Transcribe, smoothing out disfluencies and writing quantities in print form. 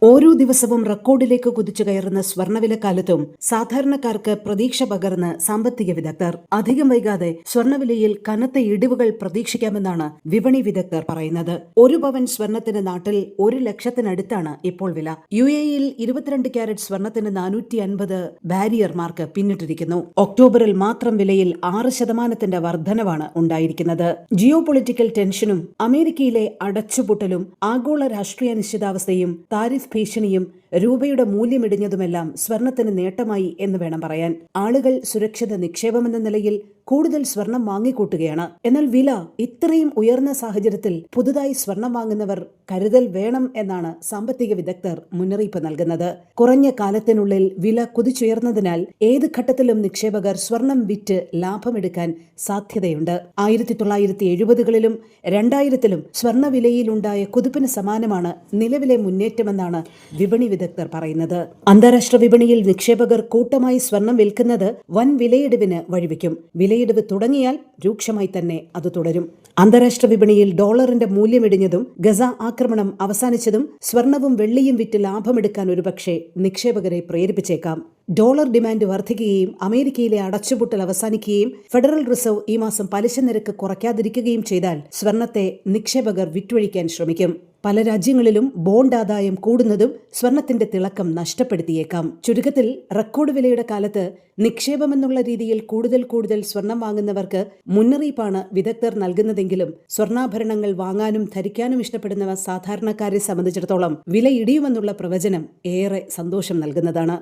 ഓരോ ദിവസവും റെക്കോർഡിലേക്ക് കുതിച്ചു കയറുന്ന സ്വർണ്ണവിലക്കാലത്തും സാധാരണക്കാർക്ക് പ്രതീക്ഷ പകർന്ന് സാമ്പത്തിക വിദഗ്ധർ. അധികം വൈകാതെ സ്വർണ്ണവിലയിൽ കനത്ത ഇടിവുകൾ പ്രതീക്ഷിക്കാമെന്നാണ് വിപണി വിദഗ്ധർ പറയുന്നത്. ഒരു പവൻ സ്വർണത്തിന് നാട്ടിൽ 1,00,000-നടുത്താണ് ഇപ്പോൾ വില. UAE-യിൽ 22 ക്യാരറ്റ് സ്വർണത്തിന് 450 ബാരിയർ മാർക്ക് പിന്നിട്ടിരിക്കുന്നു. ഒക്ടോബറിൽ മാത്രം വിലയിൽ 6% വർധനവാണ് ഉണ്ടായിരിക്കുന്നത്. ജിയോ പൊളിറ്റിക്കൽ ടെൻഷനും അമേരിക്കയിലെ അടച്ചുപൂട്ടലും ആഗോള രാഷ്ട്രീയ അനിശ്ചിതാവസ്ഥയും താരിഫ് ഭീഷണിയും രൂപയുടെ മൂല്യമിടിഞ്ഞതുമെല്ലാം സ്വർണത്തിന് നേട്ടമായി എന്ന് വേണം പറയാൻ. ആളുകൾ സുരക്ഷിത നിക്ഷേപമെന്ന നിലയിൽ കൂടുതൽ സ്വർണം വാങ്ങിക്കൂട്ടുകയാണ്. എന്നാൽ വില ഇത്രയും ഉയർന്ന സാഹചര്യത്തിൽ പുതുതായി സ്വർണം വാങ്ങുന്നവർ കരുതൽ വേണം എന്നാണ് സാമ്പത്തിക വിദഗ്ധർ മുന്നറിയിപ്പ് നൽകുന്നത്. കുറഞ്ഞ കാലത്തിനുള്ളിൽ വില കുതിച്ചുയർന്നതിനാൽ ഏത് ഘട്ടത്തിലും നിക്ഷേപകർ സ്വർണം വിറ്റ് ലാഭമെടുക്കാൻ സാധ്യതയുണ്ട്. 1970-കളിലും 2000-ലും സ്വർണ്ണവിലയിലുണ്ടായ കുതിപ്പിന് സമാനമാണ് നിലവിലെ മുന്നേറ്റമെന്നാണ് വിപണി വിദഗ്ധർ പറയുന്നത്. അന്താരാഷ്ട്ര വിപണിയിൽ നിക്ഷേപകർ കൂട്ടമായി സ്വർണം വിൽക്കുന്നത് വൻ വിലയിടിവിന് വഴിവെക്കും. വിലയിടിവ് തുടങ്ങിയാൽ രൂക്ഷമായി തന്നെ അത് തുടരും. അന്താരാഷ്ട്ര വിപണിയിൽ ഡോളറിന്റെ മൂല്യമിടിഞ്ഞതും ഗസ ആക്രമണം അവസാനിച്ചതും സ്വർണവും വെള്ളിയും വിറ്റ് ലാഭമെടുക്കാൻ ഒരുപക്ഷെ നിക്ഷേപകരെ പ്രേരിപ്പിച്ചേക്കാം. ഡോളർ ഡിമാൻഡ് വർദ്ധിക്കുകയും അമേരിക്കയിലെ അടച്ചുപൂട്ടൽ അവസാനിക്കുകയും ഫെഡറൽ റിസർവ് ഈ മാസം പലിശ നിരക്ക് കുറയ്ക്കാതിരിക്കുകയും ചെയ്താൽ സ്വർണത്തെ നിക്ഷേപകർ വിറ്റൊഴിക്കാൻ ശ്രമിക്കും. പല രാജ്യങ്ങളിലും ബോണ്ട് ആദായം കൂടുന്നതും സ്വർണത്തിന്റെ തിളക്കം നഷ്ടപ്പെടുത്തിയേക്കാം. ചുരുക്കത്തിൽ റെക്കോർഡ് വിലയുടെ കാലത്ത് നിക്ഷേപമെന്നുള്ള രീതിയിൽ കൂടുതൽ സ്വർണം വാങ്ങുന്നവർക്ക് മുന്നറിയിപ്പാണ് വിദഗ്ധർ നൽകുന്നതെങ്കിലും സ്വർണ്ണാഭരണങ്ങൾ വാങ്ങാനും ധരിക്കാനും ഇഷ്ടപ്പെടുന്ന സാധാരണക്കാരെ സംബന്ധിച്ചിടത്തോളം വില ഇടിയുമെന്നുള്ള പ്രവചനം ഏറെ സന്തോഷം നൽകുന്നതാണ്.